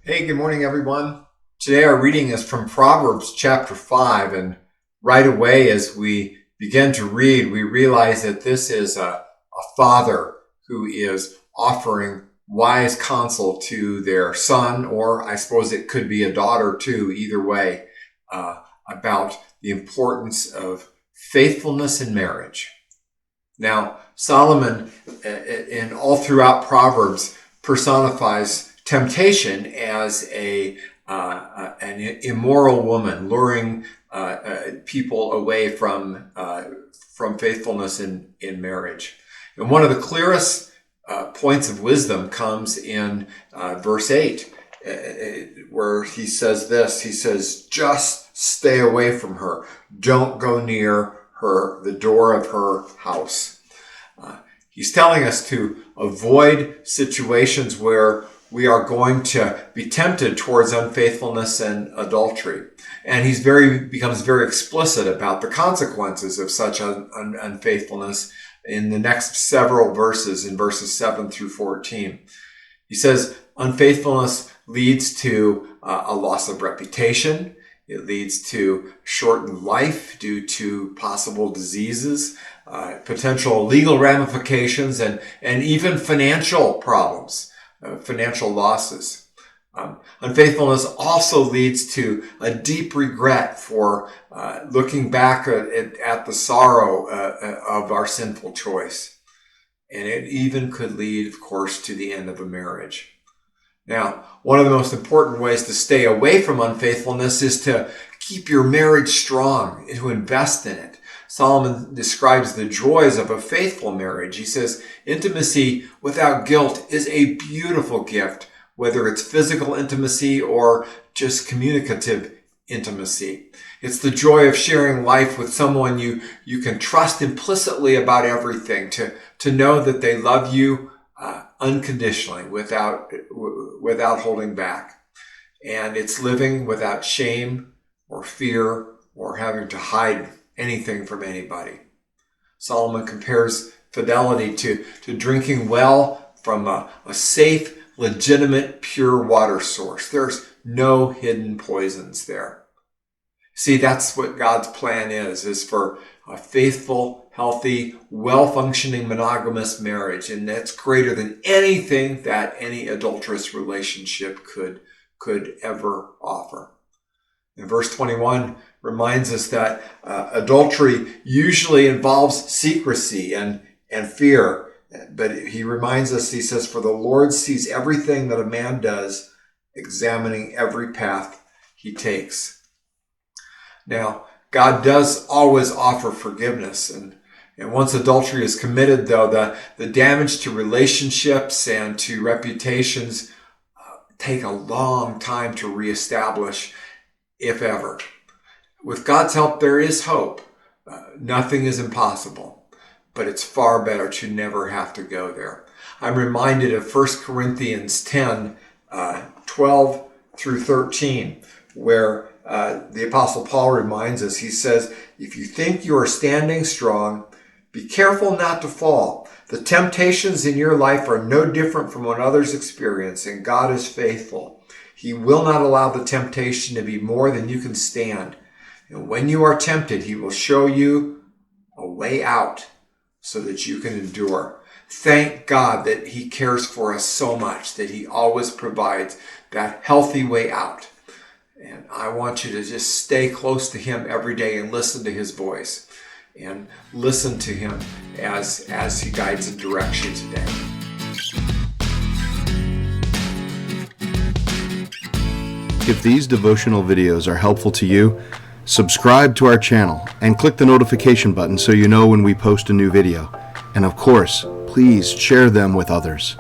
Hey, good morning, everyone. Today our reading is from Proverbs chapter 5, and right away as we begin to read, we realize that this is a father who is offering wise counsel to their son, or I suppose it could be a daughter too, either way, about the importance of faithfulness in marriage. Now, Solomon, in all throughout Proverbs, personifies temptation as an immoral woman, luring people away from faithfulness in marriage. And one of the clearest points of wisdom comes in verse 8, where he says this. He says, "Just stay away from her. Don't go near her, the door of her house." He's telling us to avoid situations where we are going to be tempted towards unfaithfulness and adultery. And he becomes very explicit about the consequences of such unfaithfulness in the next several verses, in verses 7 through 14. He says unfaithfulness leads to a loss of reputation. It leads to shortened life due to possible diseases, potential legal ramifications, and even financial problems. Financial losses. Unfaithfulness also leads to a deep regret for looking back at the sorrow of our sinful choice. And it even could lead, of course, to the end of a marriage. Now, one of the most important ways to stay away from unfaithfulness is to keep your marriage strong and to invest in it. Solomon describes the joys of a faithful marriage. He says, intimacy without guilt is a beautiful gift, whether it's physical intimacy or just communicative intimacy. It's the joy of sharing life with someone you can trust implicitly about everything, to know that they love you unconditionally, without holding back. And it's living without shame or fear or having to hide anything from anybody. Solomon compares fidelity to drinking well from a safe, legitimate, pure water source. There's no hidden poisons there. See, that's what God's plan is for a faithful, healthy, well-functioning monogamous marriage. And that's greater than anything that any adulterous relationship could ever offer. And verse 21 reminds us that adultery usually involves secrecy and fear. But he reminds us, he says, "For the Lord sees everything that a man does, examining every path he takes." Now, God does always offer forgiveness. And once adultery is committed, though, the damage to relationships and to reputations take a long time to reestablish, if ever. With God's help, there is hope. Nothing is impossible, but it's far better to never have to go there. I'm reminded of 1 Corinthians 10, 12 through 13, where the Apostle Paul reminds us, he says, "If you think you are standing strong, be careful not to fall. The temptations in your life are no different from what others experience, and God is faithful. He will not allow the temptation to be more than you can stand. And when you are tempted, he will show you a way out so that you can endure." Thank God that he cares for us so much, that he always provides that healthy way out. And I want you to just stay close to him every day and listen to his voice. And listen to him as he guides and directs you today. If these devotional videos are helpful to you, subscribe to our channel and click the notification button so you know when we post a new video. And of course, please share them with others.